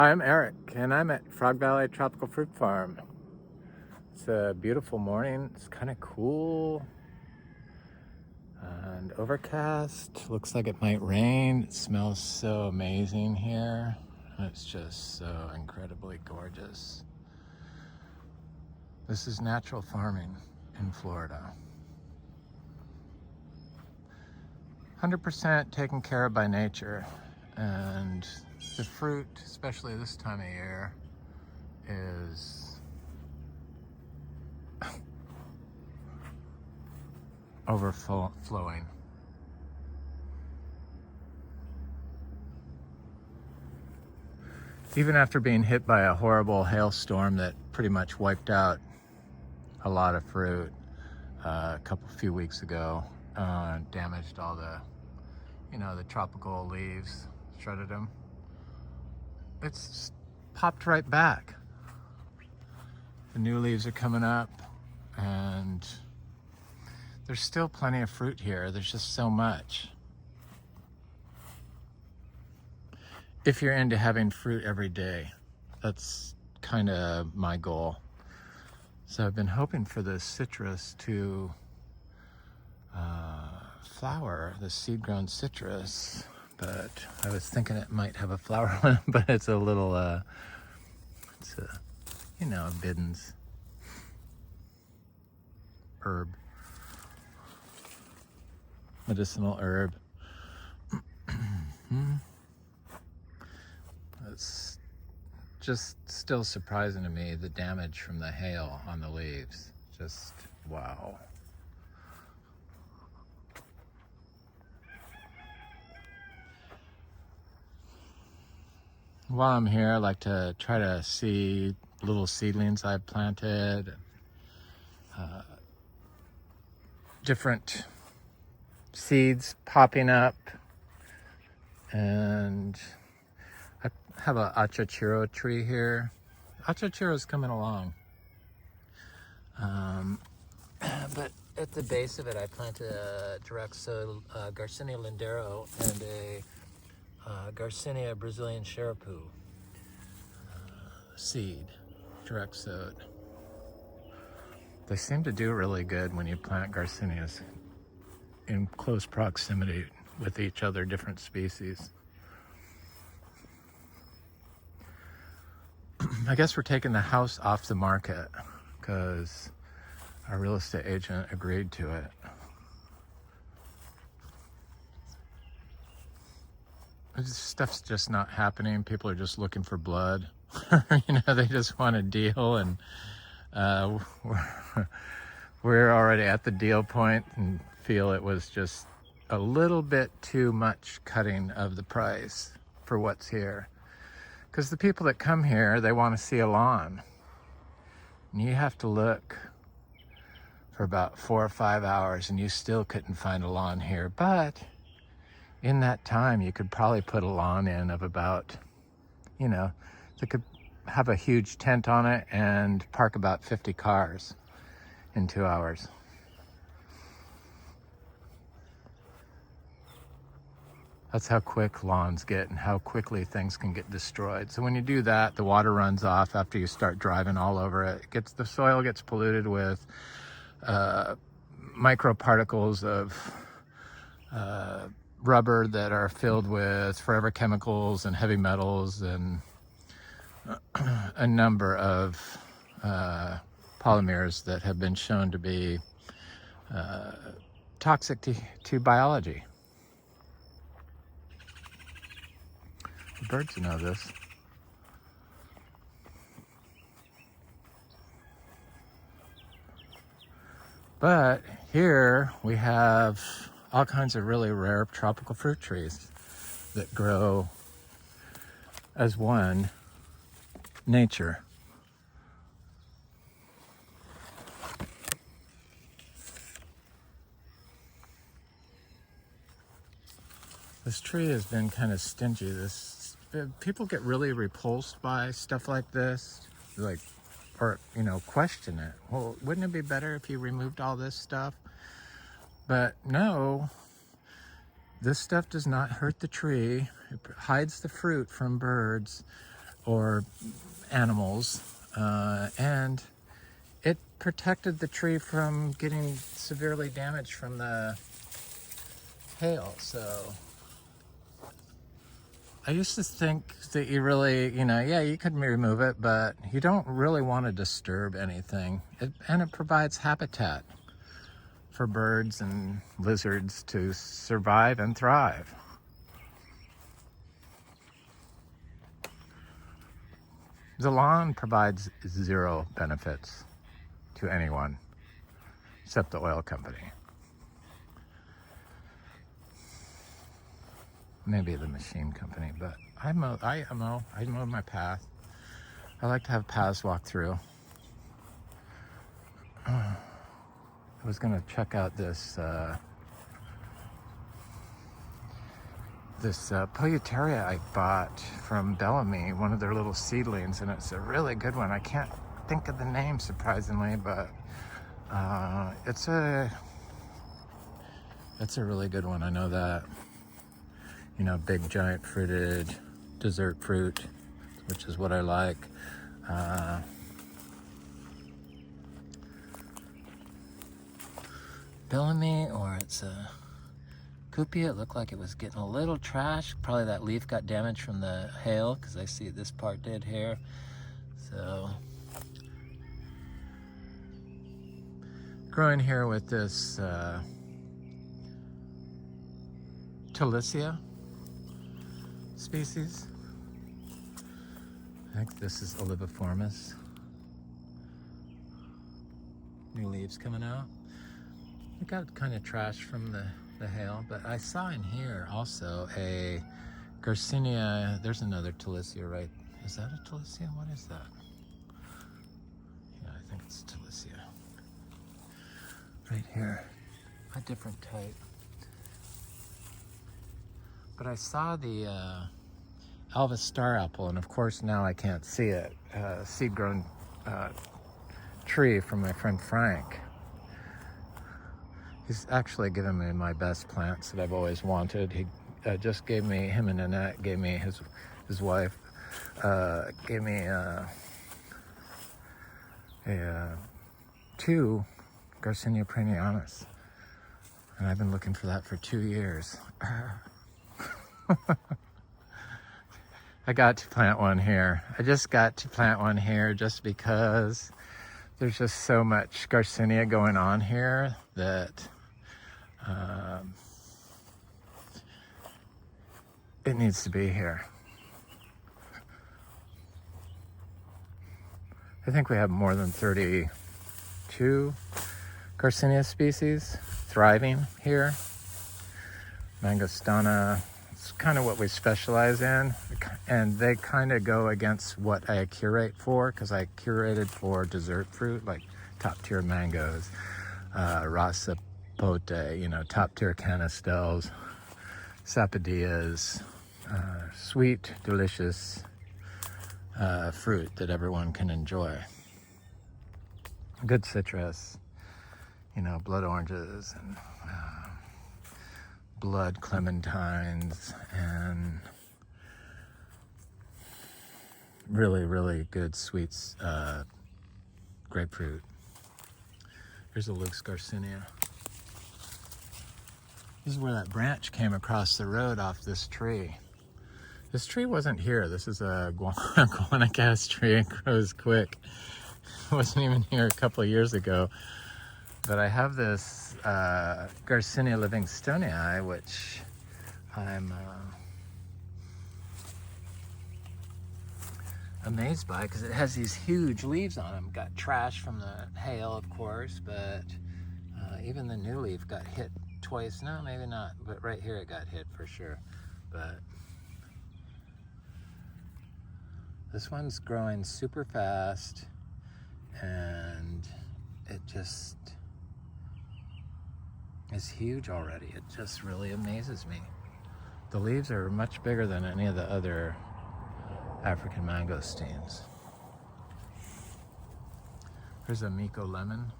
I'm Eric, and I'm at Frog Valley Tropical Fruit Farm. It's a beautiful morning. It's kind of cool and overcast. Looks like it might rain. It smells so amazing here. It's just so incredibly gorgeous. This is natural farming in Florida. 100% taken care of by nature, and the fruit, especially this time of year, is overflowing. Even after being hit by a horrible hailstorm that pretty much wiped out a lot of fruit few weeks ago, damaged all the tropical leaves, shredded them. It's popped right back. The new leaves are coming up, and there's still plenty of fruit here. There's just so much. If you're into having fruit every day, that's kind of my goal. So I've been hoping for this citrus to flower, the seed-grown citrus, but I was thinking it might have a flower on it, but it's a little, it's a, Biddens herb, medicinal herb. It's just still surprising to me, the damage from the hail on the leaves. Just wow. While I'm here, I like to try to see little seedlings I've planted, different seeds popping up, and I have a achachiro tree here. Achachiro is coming along, but at the base of it, I planted a Garcinia lindero and a Garcinia Brazilian Xerapu seed, direct sowed. They seem to do really good when you plant Garcinias in close proximity with each other, different species. I guess we're taking the house off the market because our real estate agent agreed to it. This stuff's just not happening. People are just looking for blood. They just want a deal, and we're already at the deal point and feel it was just a little bit too much cutting of the price for what's here. Because the people that come here, they want to see a lawn. And you have to look for about 4 or 5 hours, and you still couldn't find a lawn here. But in that time, you could probably put a lawn in of about, they could have a huge tent on it and park about 50 cars in 2 hours. That's how quick lawns get and how quickly things can get destroyed. So when you do that, the water runs off after you start driving all over it. The soil gets polluted with microparticles of rubber that are filled with forever chemicals and heavy metals and a number of polymers that have been shown to be toxic to biology. The birds know this. But here we have all kinds of really rare tropical fruit trees that grow as one, nature. This tree has been kind of stingy. People get really repulsed by stuff like this, or question it. Well, wouldn't it be better if you removed all this stuff? But no, this stuff does not hurt the tree. It hides the fruit from birds. or animals, and it protected the tree from getting severely damaged from the hail. So I used to think that you really, yeah, you could remove it, but you don't really want to disturb anything. And it provides habitat for birds and lizards to survive and thrive. The lawn provides zero benefits to anyone except the oil company. Maybe the machine company, but I mow my path. I like to have paths walk through. I was gonna check out this Polyteria I bought from Bellamy, one of their little seedlings, and it's a really good one. I can't think of the name, surprisingly, but it's a really good one. I know that. Big giant fruited dessert fruit, which is what I like. Bellamy, or it's a Cupia. It looked like it was getting a little trash. Probably that leaf got damaged from the hail, because I see this part did here. So growing here with this Talicia species. I think this is Oliviformis. New leaves coming out. It got kind of trashed from the hail, but I saw in here also a Garcinia. There's another Talicia, right? Is that a Talicia? What is that? Yeah, I think it's Talicia. Right here. A different type. But I saw the Alva star apple, and of course now I can't see it. Seed-grown tree from my friend Frank. He's actually given me my best plants that I've always wanted. He just gave me, him and Annette gave me, his wife, gave me two Garcinia perennianus. And I've been looking for that for 2 years. I got to plant one here. I just got to plant one here just because there's just so much Garcinia going on here that it needs to be here. I think we have more than 32 Garcinia species thriving here. Mangostana, it's kind of what we specialize in, and they kind of go against what I curate for, because I curated for dessert fruit, like top tier mangoes, raw Sapote, top tier canistels, sapodillas, sweet, delicious fruit that everyone can enjoy. Good citrus, blood oranges and blood clementines, and really, really good sweets, grapefruit. Here's a Luke's Garcinia. This is where that branch came across the road off this tree. This tree wasn't here. This is a guanacass tree. It grows quick. It wasn't even here a couple of years ago. But I have this Garcinia livingstonii, which I'm amazed by, because it has these huge leaves on them. Got trash from the hail, of course, but even the new leaf got hit twice. No, maybe not, but right here it got hit for sure. But this one's growing super fast, and it just is huge already. It just really amazes me. The leaves are much bigger than any of the other African mangosteens. Here's a Miko lemon.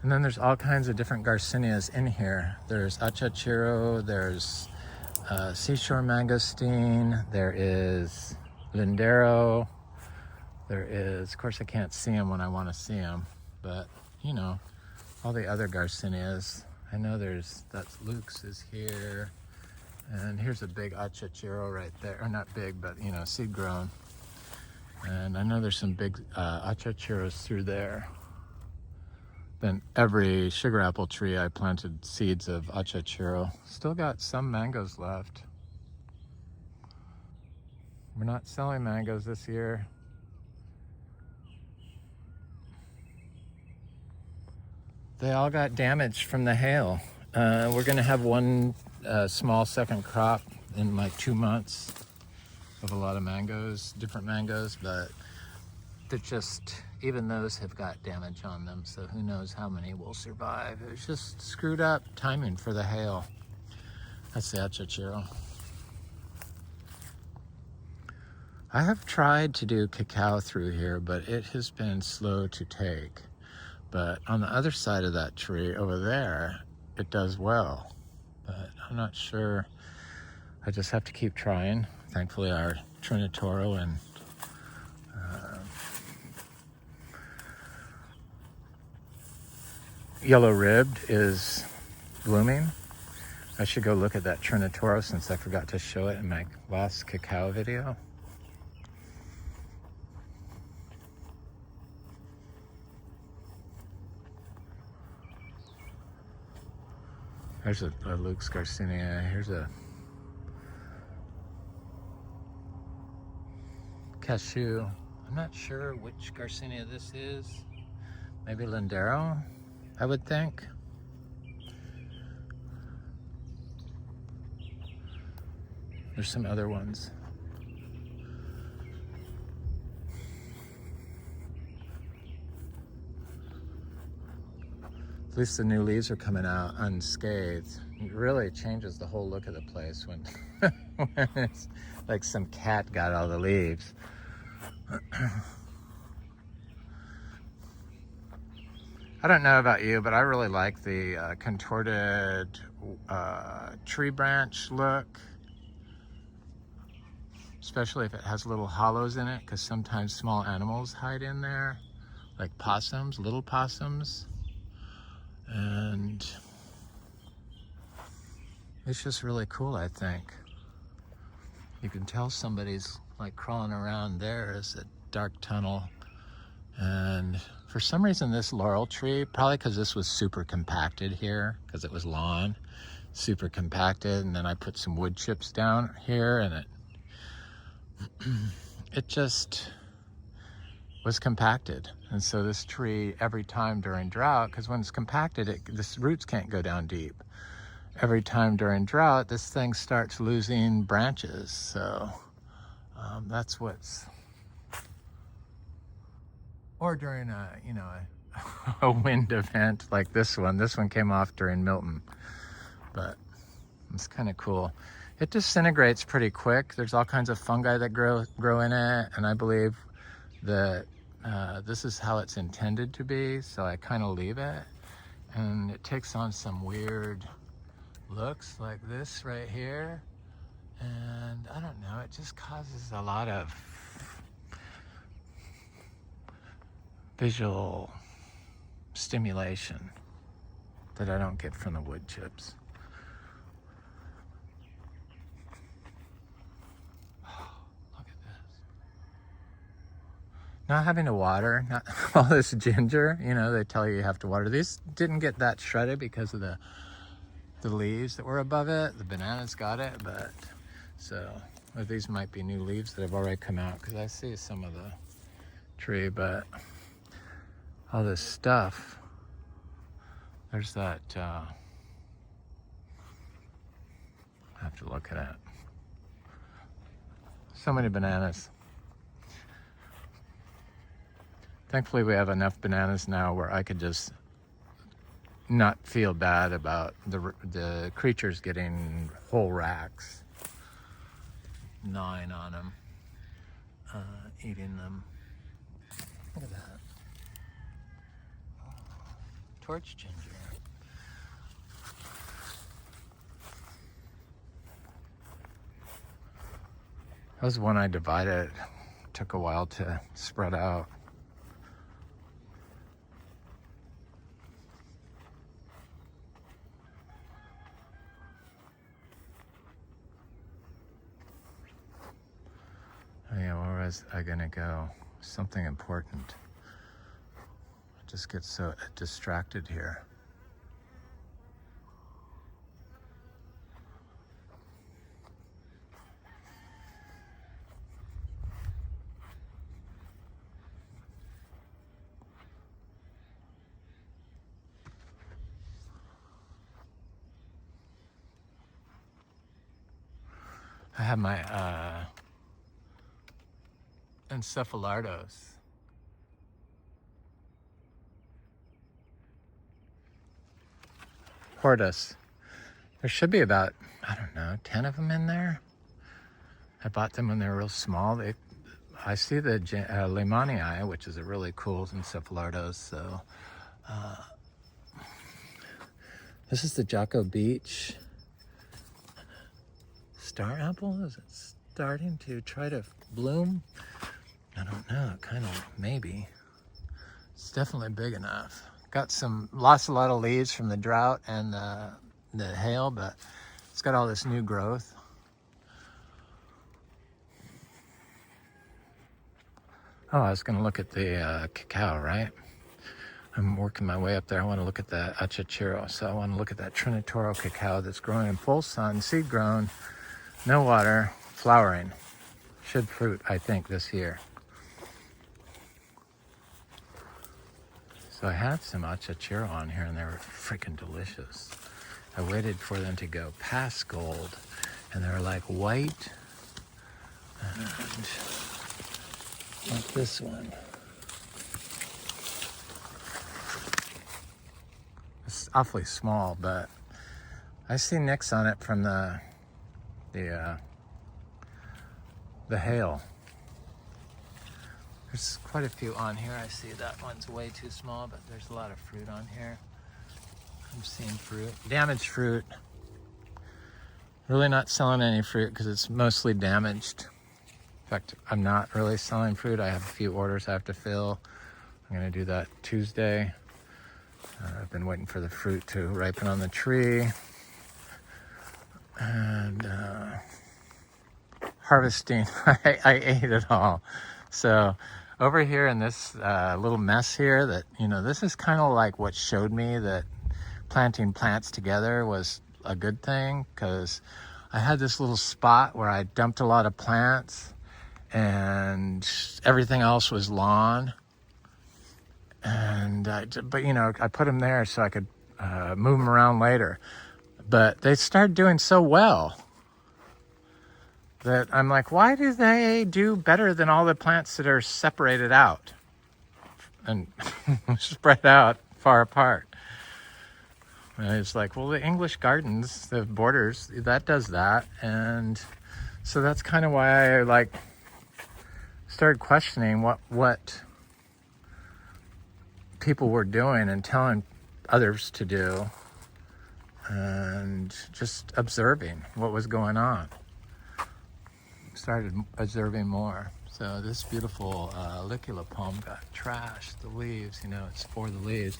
And then there's all kinds of different Garcinias in here. There's Achachiro, there's seashore mangosteen. There is lindero. There is, of course I can't see them when I want to see them, but you know, all the other garcinias. I know that's Luke's is here. And here's a big achachero right there. Or not big, but you know, seed grown. And I know there's some big achacheros through there. Then every sugar apple tree I planted seeds of achachero. Still got some mangoes left. We're not selling mangoes this year. They all got damaged from the hail. We're gonna have one small second crop in like 2 months of a lot of mangoes, different mangoes, but they're just, even those have got damage on them, so who knows how many will survive. It was just screwed up timing for the hail. That's the achachero. I have tried to do cacao through here, but it has been slow to take. But on the other side of that tree over there, it does well. But I'm not sure. I just have to keep trying. Thankfully, our Trintorio and yellow ribbed is blooming. I should go look at that Trintorio since I forgot to show it in my last cacao video. There's a Luke's Garcinia. Here's a cashew. I'm not sure which Garcinia this is. Maybe lindero, I would think. There's some other ones. At least the new leaves are coming out unscathed. It really changes the whole look of the place when, when it's like some cat got all the leaves. I don't know about you, but I really like the contorted tree branch look, especially if it has little hollows in it, because sometimes small animals hide in there, like possums, little possums. And it's just really cool, I think. You can tell somebody's like crawling around there as a dark tunnel. And for some reason this laurel tree, probably because this was super compacted here, because it was lawn, super compacted, and then I put some wood chips down here and it just was compacted. And so this tree, every time during drought, because when it's compacted, the roots can't go down deep. Every time during drought, this thing starts losing branches. So that's what's, or during a, you know, a wind event like this one. This one came off during Milton, but it's kind of cool. It disintegrates pretty quick. There's all kinds of fungi that grow in it, and I believe that this is how it's intended to be, so I kind of leave it, and it takes on some weird looks like this right here, and I don't know, it just causes a lot of visual stimulation that I don't get from the wood chips. Not having to water, not all this ginger, you know, they tell you have to water. These didn't get that shredded because of the leaves that were above it. The bananas got it, but so these might be new leaves that have already come out because I see some of the tree, but all this stuff, there's that, I have to look at it. So many bananas. Thankfully, we have enough bananas now where I could just not feel bad about the creatures getting whole racks, gnawing on them, eating them. Look at that. Oh, torch ginger. That was one I divided. It took a while to spread out. Oh yeah, where was I gonna go? Something important. I just get so distracted here. I have my encephalitis. Hortus. There should be about, I don't know, 10 of them in there. I bought them when they were real small. I see the Lemanii, which is a really cool encephalitis. So this is the Cacao Beach star apple. Is it starting to try to bloom? I don't know, kind of, maybe. It's definitely big enough. Lost a lot of leaves from the drought and the hail, but it's got all this new growth. Oh, I was gonna look at the cacao, right? I'm working my way up there. I wanna look at the achachiro. So I wanna look at that Trintorio cacao that's growing in full sun, seed grown, no water, flowering. Should fruit, I think, this year. So I had some achachiro on here and they were freaking delicious. I waited for them to go past gold and they were like white and like this one. It's awfully small, but I see nicks on it from the hail. There's quite a few on here. I see that one's way too small, but there's a lot of fruit on here. I'm seeing fruit. Damaged fruit. Really not selling any fruit because it's mostly damaged. In fact, I'm not really selling fruit. I have a few orders I have to fill. I'm gonna do that Tuesday. I've been waiting for the fruit to ripen on the tree. And harvesting, I ate it all. So over here in this little mess here that, this is kind of like what showed me that planting plants together was a good thing, because I had this little spot where I dumped a lot of plants and everything else was lawn. And I put them there so I could move them around later. But they started doing so well that I'm like, why do they do better than all the plants that are separated out and spread out far apart? And it's like, well, the English gardens, the borders, that does that. And so that's kind of why I started questioning what people were doing and telling others to do, and just observing what was going on. Started observing more. So this beautiful Licula palm got trashed. The leaves, it's for the leaves.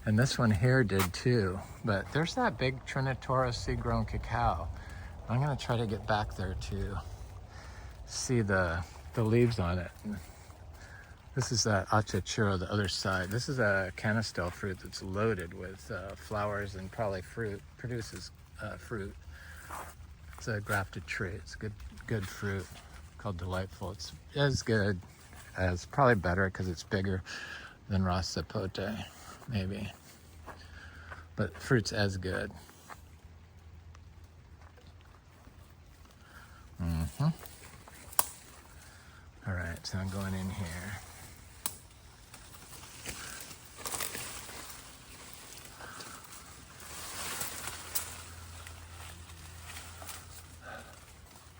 And this one here did too. But there's that big Trinitorio seed-grown cacao. I'm gonna try to get back there to see the leaves on it. This is achachiro, the other side. This is a canistel fruit that's loaded with flowers and probably fruit, produces fruit. It's a grafted tree. It's good fruit called Delightful. It's as good as, probably better because it's bigger than raw Sapote, maybe. But fruit's as good. All right, so I'm going in here.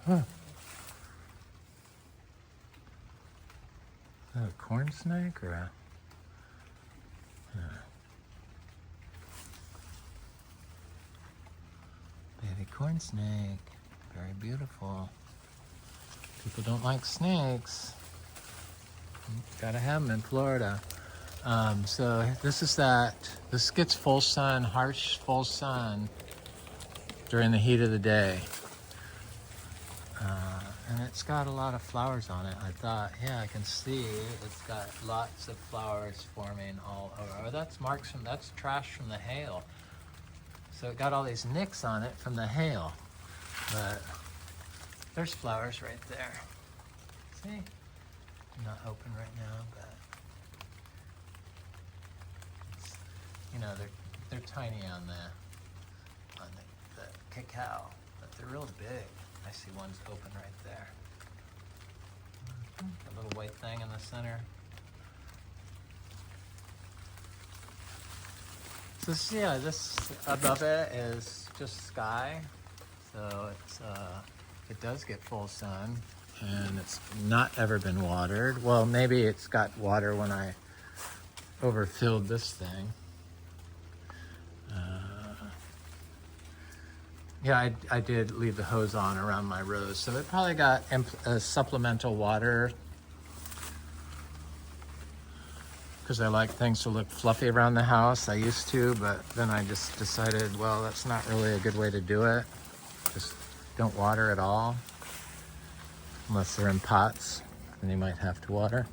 Huh. Is that a corn snake or a... baby corn snake. Very beautiful. People don't like snakes. Gotta have them in Florida. So this gets full sun, harsh full sun during the heat of the day. And it's got a lot of flowers on it. I thought, yeah, I can see it's got lots of flowers forming all over. Oh, that's trash from the hail. So it got all these nicks on it from the hail. But there's flowers right there. See? Not open right now, but you know, they're tiny on the cacao, but they're real big. I see one's open right there. A little white thing in the center. So this above it is just sky. So it does get full sun, and it's not ever been watered. Well, maybe it's got water when I overfilled this thing. Yeah, I did leave the hose on around my rose, so it probably got supplemental water because I like things to look fluffy around the house. I used to, but then I just decided, well, that's not really a good way to do it. Just don't water at all, unless they're in pots, then you might have to water.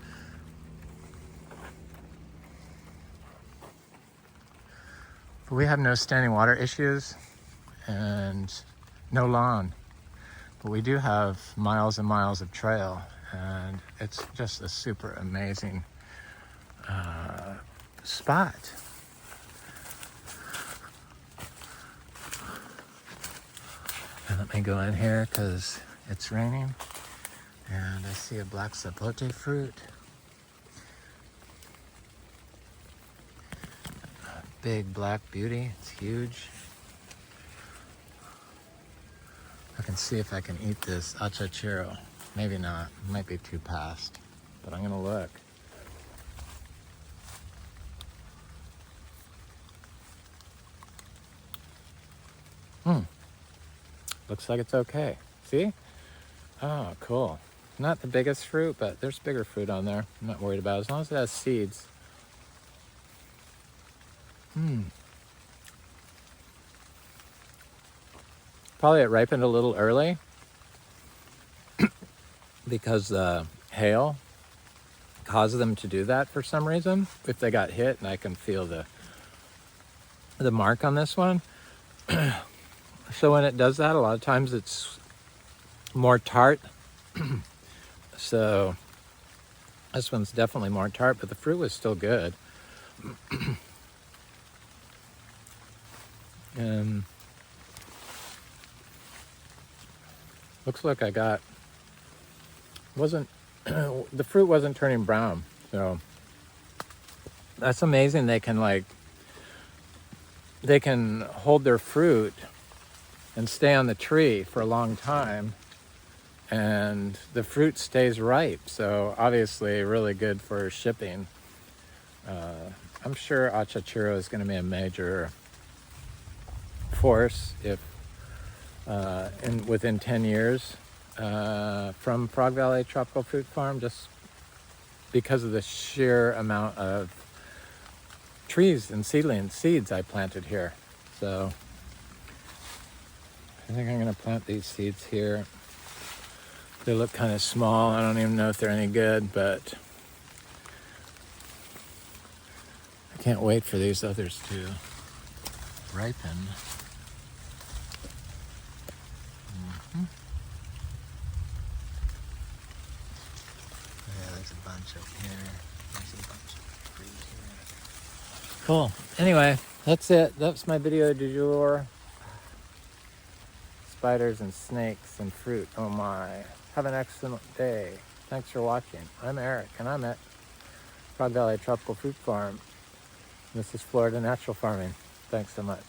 But we have no standing water issues and no lawn, but we do have miles and miles of trail, and it's just a super amazing spot. And let me go in here because it's raining, and I see a black sapote fruit. Big black beauty, it's huge. I can see if I can eat this achachiro. Maybe not, it might be too past, but I'm gonna look. Looks like it's okay. See? Oh, cool. Not the biggest fruit, but there's bigger fruit on there. I'm not worried about it, as long as it has seeds. Probably it ripened a little early because the hail caused them to do that for some reason. If they got hit, and I can feel the mark on this one. So when it does that, a lot of times it's more tart. So this one's definitely more tart, but the fruit was still good. And looks like the fruit wasn't turning brown. So that's amazing. They can hold their fruit and stay on the tree for a long time, and the fruit stays ripe. So obviously really good for shipping. I'm sure achachiro is going to be a major force if within 10 years from Frog Valley Tropical Fruit Farm, just because of the sheer amount of trees and seeds I planted here. So I think I'm going to plant these seeds here. They look kind of small. I don't even know if they're any good, but I can't wait for these others to ripen. Yeah, there's a bunch up here. There's a bunch of fruit here. Cool. Anyway, that's it. That's my video du jour. Spiders and snakes and fruit. Oh my. Have an excellent day. Thanks for watching. I'm Eric, and I'm at Frog Valley Tropical Fruit Farm. This is Florida Natural Farming. Thanks so much.